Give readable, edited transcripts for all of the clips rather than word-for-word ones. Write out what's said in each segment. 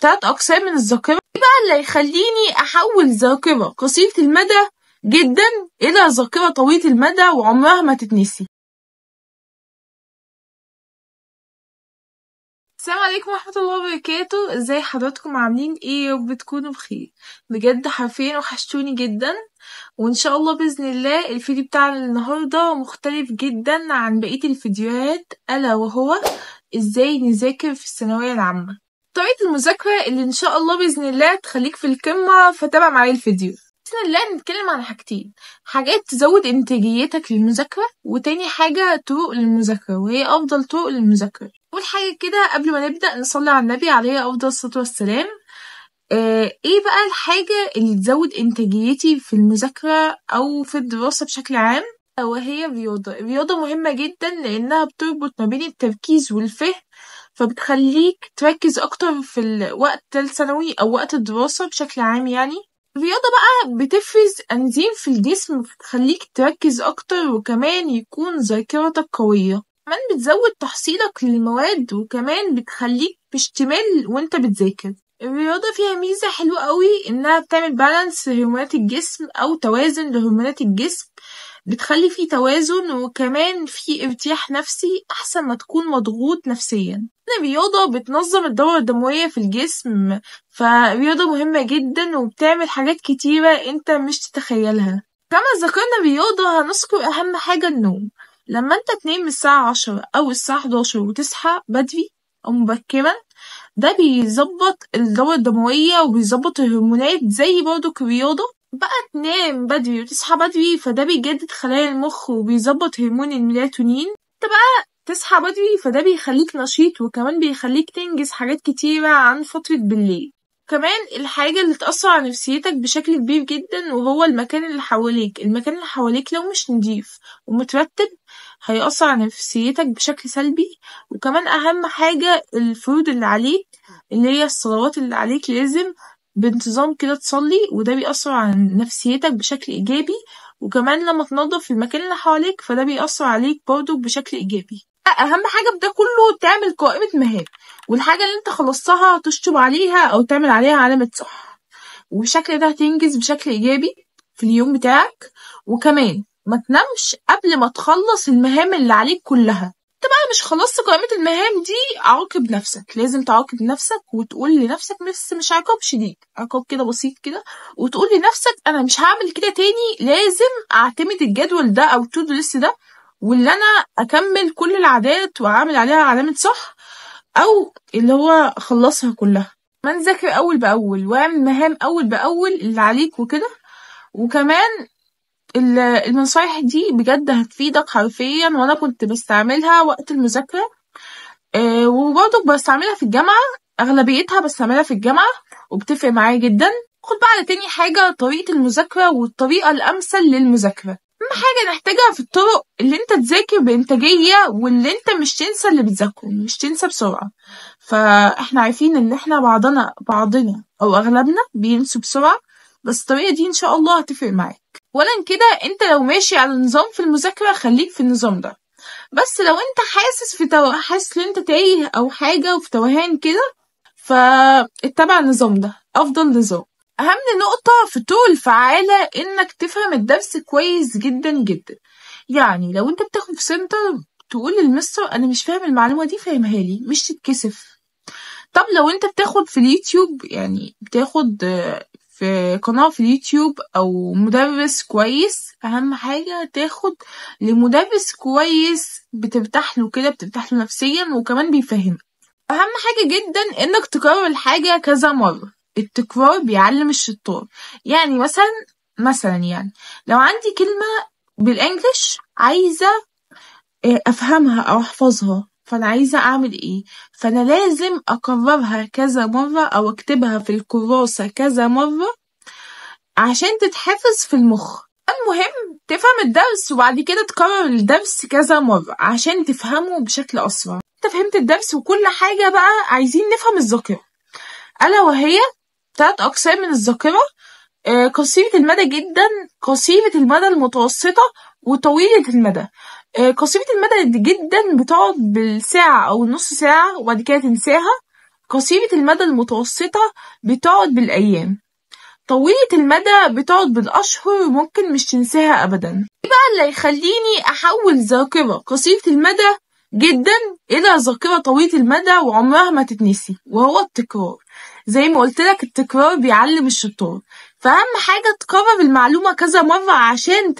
3 أقسام من الذاكرة. إيه بقى اللي هيخليني أحول ذاكرة قصيرة المدى جدا إلى ذاكرة طويلة المدى وعمرها ما تتنسي؟ السلام عليكم ورحمة الله وبركاته. ازاي حضراتكم عاملين ايه؟ يا رب تكونوا بخير. بجد حرفيا وحشتوني جدا، وان شاء الله باذن الله الفيديو بتاعنا النهارده مختلف جدا عن بقية الفيديوهات، الا وهو ازاي نذاكر في الثانوية العامة. طريقة المذاكرة اللي ان شاء الله باذن الله تخليك في القمة، فتابع معايا الفيديو. بإذن الله نتكلم عن حاجتين: حاجات تزود إنتاجيتك للمذاكرة، وتاني حاجة طرق للمذاكرة، وهي أفضل طرق للمذاكرة. أول حاجة كده قبل ما نبدأ نصلي على النبي عليه أفضل الصلاة والسلام. ايه بقى الحاجة اللي تزود إنتاجيتي في المذاكرة أو في الدراسة بشكل عام؟ وهي الرياضة. الرياضة مهمة جدا لأنها بتربط ما بين التركيز والفهم، فبتخليك تركز أكتر في الوقت الثانوي أو وقت الدراسة بشكل عام. يعني الرياضة بقى بتفرز أنزيم في الجسم بتخليك تركز أكتر، وكمان يكون ذاكرتك قوية. كمان بتزود تحصيلك للمواد، وكمان بتخليك مش تمل وانت بتذاكر. الرياضة فيها ميزة حلوة قوي، إنها بتعمل بالانس لهرمونات الجسم أو توازن لهرمونات الجسم، بتخلي فيه توازن، وكمان فيه ارتياح نفسي أحسن ما تكون مضغوط نفسيا. الرياضة بتنظم الدورة الدموية في الجسم، فالرياضة مهمة جدا وبتعمل حاجات كتيرة انت مش تتخيلها. كما ذكرنا الرياضة هنذكر أهم حاجة: النوم. لما انت تنام الساعة 10 أو الساعة 11 وتصحى بدري أو مبكرا، ده بيظبط الدورة الدموية وبيظبط الهرمونات زي برضو الرياضة. بقى تنام بدري وتصحى بدري، فده بيجدد خلايا المخ وبيظبط هرمون الميلاتونين. انت بقى تصحى بدري، فده بيخليك نشيط، وكمان بيخليك تنجز حاجات كتيرة عن فترة بالليل. كمان الحاجة اللي تأثر على نفسيتك بشكل كبير جدا وهو المكان اللي حواليك. المكان اللي حواليك لو مش نضيف ومترتب هيأثر على نفسيتك بشكل سلبي. وكمان أهم حاجة الفروض اللي عليك، اللي هي الصلوات اللي عليك، لازم بانتظام كده تصلي، وده بيأثر على نفسيتك بشكل إيجابي. وكمان لما تنظف المكان اللي حواليك فده بيأثر عليك برضه بشكل إيجابي. أهم حاجة في ده كله تعمل قائمة مهام، والحاجة اللي انت خلصتها تشطب عليها أو تعمل عليها علامة صح، وبالشكل ده هتنجز بشكل إيجابي في اليوم بتاعك. وكمان ما تنامش قبل ما تخلص المهام اللي عليك كلها. انت بقى مش خلصت قائمة المهام دي، عاقب نفسك. لازم تعاقب نفسك وتقول لنفسك، بس مش عقاب شديد، عقاب كده بسيط كده، وتقول لنفسك انا مش هعمل كده تاني. لازم اعتمد الجدول ده او التو دو ليست ده، واللي انا اكمل كل العادات واعمل عليها علامة صح، او اللي هو اخلصها كلها. ما نذاكر اول باول واعمل مهام اول باول اللي عليك وكده. وكمان النصايح دي بجد هتفيدك حرفيا، وانا كنت بستعملها وقت المذاكرة. وبرضه بستعملها في الجامعة، اغلبيتها بستعملها في الجامعة وبتفرق معايا جدا. خد بقى على تاني حاجة: طريقة المذاكرة والطريقة الامثل للمذاكرة. اهم حاجة نحتاجها في الطرق اللي انت تذاكر بانتاجية، واللي انت مش تنسى اللي بتذاكره، مش تنسى بسرعة. فاحنا عارفين ان احنا بعضنا او اغلبنا بينسوا بسرعة، بس الطريقة دي ان شاء الله هتفرق معاك. اولا كده انت لو ماشي على نظام في المذاكرة خليك في النظام ده، بس لو انت حاسس ان انت تايه او حاجة وفي توهان كده، فاتبع النظام ده افضل نظام. اهم نقطة في الطرق الفعالة انك تفهم الدرس كويس جدا جدا. يعني لو انت بتاخد في سنتر، تقول للمستر انا مش فاهم المعلومة دي، فهمها لي، مش تتكسف. طب لو انت بتاخد في اليوتيوب، يعني بتاخد في قناة في اليوتيوب او مدرس كويس، اهم حاجة تاخد لمدرس كويس بترتاح له كده، بترتاح له نفسيا وكمان بيفهمك. اهم حاجة جدا انك تكرر الحاجة كذا مرة، التكرار بيعلم الشطار. يعني مثلا يعني لو عندي كلمة بالانجلش عايزة افهمها او احفظها، فانا عايزة اعمل ايه؟ فانا لازم اكررها كذا مرة او اكتبها في الكراسة كذا مرة عشان تتحفظ في المخ. المهم تفهم الدرس، وبعد كده تكرر الدرس كذا مرة عشان تفهمه بشكل اسرع. انت فهمت الدرس وكل حاجة، بقى عايزين نفهم الذاكرة، الا وهي 3 اقسام من الذاكرة: قصيرة المدى جدا، قصيرة المدى المتوسطة، وطويلة المدى. قصيرة المدى جدا بتقعد بالساعة أو النص ساعة وبعد كده تنساها، قصيرة المدى المتوسطة بتقعد بالأيام، طويلة المدى بتقعد بالأشهر وممكن مش تنساها أبدا. ايه بقى اللي يخليني أحول ذاكرة قصيرة المدى جدا إلى ذاكرة طويلة المدى وعمرها ما تتنسي؟ وهو التكرار. زي ما قلت لك التكرار بيعلم الشطار، فأهم حاجة تكرر المعلومة كذا مرة عشان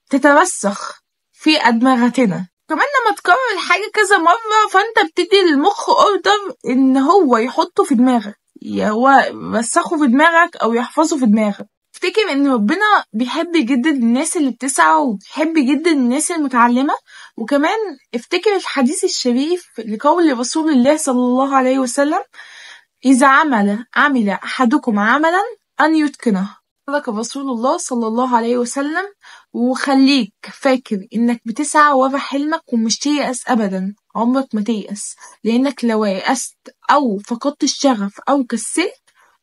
تترسخ في أدمغتنا. كمان لما تكرر الحاجة كذا مرة فانت بتدي للمخ اوردر ان هو يحطه في دماغك، هو يرسخه في دماغك او يحفظه في دماغك. افتكر ان ربنا بيحب جدا الناس اللي بتسعى وبيحب جدا الناس المتعلمة. وكمان افتكر الحديث الشريف لقول رسول الله صلى الله عليه وسلم: إذا عمل أحدكم عملا أن يتقنه. لك رسول الله صلى الله عليه وسلم. وخليك فاكر انك بتسعى ورا حلمك ومش تيأس ابدا، عمرك ما تيأس، لانك لو يأست او فقدت الشغف او كسلت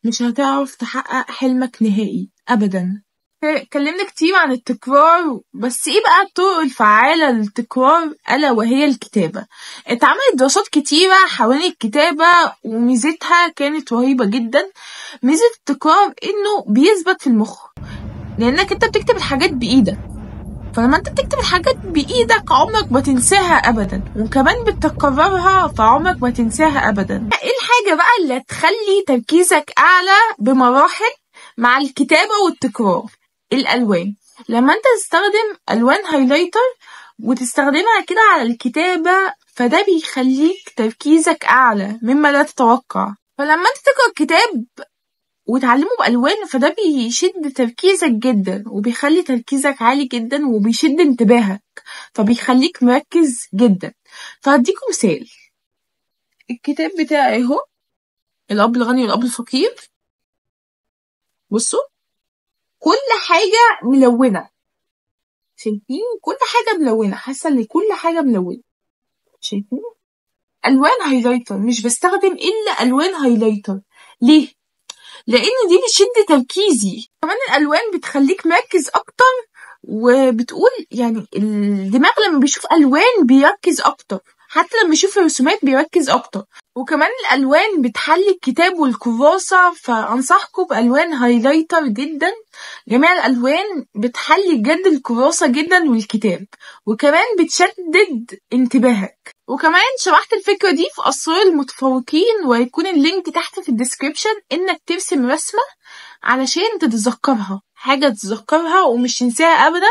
مش هتعرف تحقق حلمك نهائي ابدا. اتكلمنا كتير عن التكرار، بس ايه بقى الطرق الفعالة للتكرار؟ ألا وهي الكتابة. اتعملت دراسات كتيرة حوالين الكتابة وميزتها كانت رهيبة جدا. ميزة التكرار انه بيثبت في المخ، لانك انت بتكتب الحاجات بايدك، فلما انت بتكتب الحاجات بايدك عمرك ما تنساها ابدا، وكمان بتكررها فعمرك ما تنساها ابدا. ايه الحاجة بقى اللي تخلي تركيزك اعلى بمراحل مع الكتابة والتكرار؟ الالوان. لما انت تستخدم الوان هايلايتر وتستخدمها كده على الكتابة فده بيخليك تركيزك اعلى مما لا تتوقع. فلما انت تقرأ كتاب وتعلمه بألوان فده بيشد تركيزك جدا وبيخلي تركيزك عالي جدا وبيشد انتباهك فبيخليك مركز جدا. فهديكم مثال. الكتاب بتاعي اهو، الأب الغني والأب الفقير. بصوا كل حاجة ملونة، شايفين؟ كل حاجة ملونة، حاسة ان كل حاجة ملونة، شايفين؟ ألوان هايلايتر، مش بستخدم إلا ألوان هايلايتر. ليه؟ لان دي بتشد تركيزي. كمان الالوان بتخليك مركز اكتر، وبتقول يعني الدماغ لما بيشوف الوان بيركز اكتر، حتى لما يشوف الرسومات بيركز اكتر. وكمان الالوان بتحلي الكتاب والكراسة، فانصحكم بالوان هايلايتر جدا. جميع الالوان بتحلي بجد الكراسة جدا والكتاب، وكمان بتشدد انتباهك. وكمان شرحت الفكرة دي في أسرار المتفوقين، وهيكون اللينك تحت في الديسكريبشن انك ترسم رسمة علشان تتذكرها، حاجة تتذكرها ومش تنساها ابدا.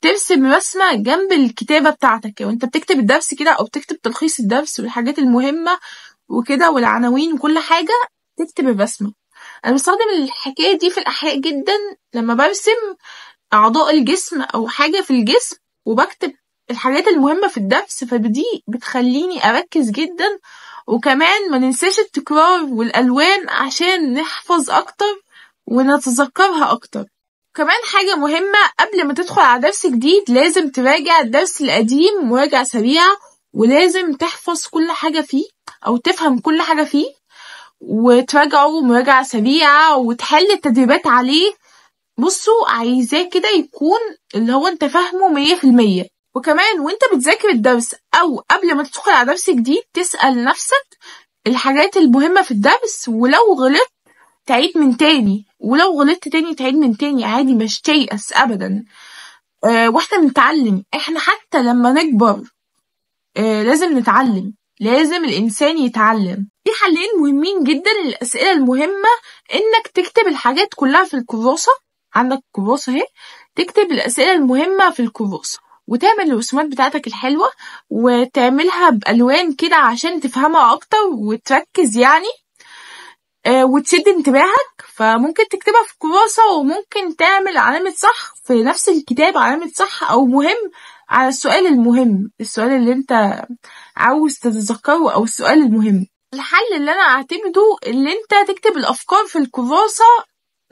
ترسم رسمة جنب الكتابة بتاعتك وانت بتكتب الدرس كده، او بتكتب تلخيص الدرس والحاجات المهمة وكده والعناوين وكل حاجة، تكتب الرسمة. انا بستخدم الحكاية دي في الأحياء جدا لما برسم أعضاء الجسم أو حاجة في الجسم وبكتب الحاجات المهمة في الدرس، فدي بتخليني أركز جدا. وكمان ما ننساش التكرار والألوان عشان نحفظ أكتر ونتذكرها أكتر. كمان حاجة مهمة، قبل ما تدخل على درس جديد لازم تراجع الدرس القديم مراجعة سريعة، ولازم تحفظ كل حاجة فيه أو تفهم كل حاجة فيه وتراجعه مراجعة سريعة وتحل التدريبات عليه. بصوا عايزاه كده يكون اللي هو انت فاهمه 100%. وكمان وانت بتذاكر الدرس او قبل ما تدخل على درس جديد تسأل نفسك الحاجات المهمة في الدرس، ولو غلطت تعيد من تاني، ولو غلطت تاني تعيد من تاني عادي، مش تيأس ابدا. واحنا بنتعلم، احنا حتى لما نكبر لازم نتعلم، لازم الانسان يتعلم. في حلين مهمين جدا للأسئلة المهمة، انك تكتب الحاجات كلها في الكراسة. عندك كراسة اهي، تكتب الأسئلة المهمة في الكراسة وتعمل الرسومات بتاعتك الحلوة وتعملها بألوان كده عشان تفهمها أكتر وتركز يعني وتشد انتباهك. فممكن تكتبها في كراسة، وممكن تعمل علامة صح في نفس الكتاب، علامة صح أو مهم على السؤال المهم، السؤال اللي انت عاوز تتذكره أو السؤال المهم. الحل اللي أنا أعتمده اللي انت تكتب الأفكار في الكراسة،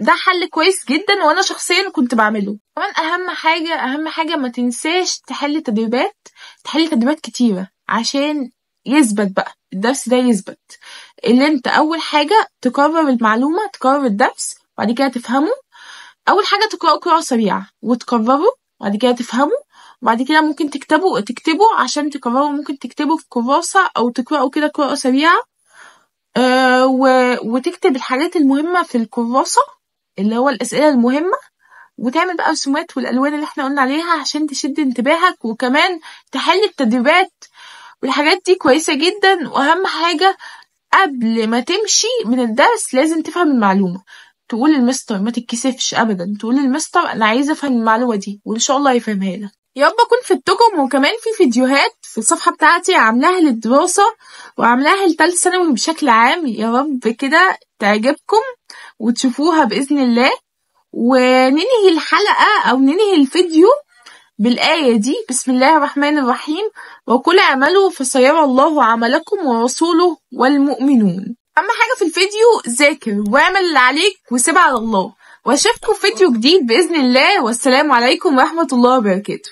ده حل كويس جدا وانا شخصيا كنت بعمله. كمان اهم حاجة ما تنساش تحل تدريبات كتيرة عشان يثبت بقى الدرس ده، يثبت اللي انت اول حاجة تكرر المعلومة، تكرر الدرس وبعد كده تفهمه. اول حاجة تقرأه قراءة سريعة وتكرره وبعد كده تفهمه، وبعد كده ممكن تكتبه عشان تكرره، ممكن تكتبه في كراسة او تقرأه كده قراءة سريعة. وتكتب الحاجات المهمة في الكراسة اللي هو الأسئلة المهمة، وتعمل بقى رسومات والألوان اللي احنا قلنا عليها عشان تشد انتباهك، وكمان تحل التدريبات والحاجات دي كويسة جدا. وأهم حاجة قبل ما تمشي من الدرس لازم تفهم المعلومة، تقول للمستر، ما تتكسفش أبدا، تقول للمستر أنا عايزة أفهم المعلومة دي، وإن شاء الله يفهمها لك. يا رب أكون فدتكم. وكمان في فيديوهات في الصفحة بتاعتي عاملاها للدراسة وعاملاها لتالتة ثانوي بشكل عام، يا رب كده تعجبكم وتشوفوها بإذن الله. وننهي الحلقة أو ننهي الفيديو بالآية دي: بسم الله الرحمن الرحيم، وقل اعملوا فسيرى الله عملكم ورسوله والمؤمنون. أهم حاجة في الفيديو ذاكر واعمل اللي عليك وسيب على الله، واشوفكم في فيديو جديد بإذن الله، والسلام عليكم ورحمة الله وبركاته.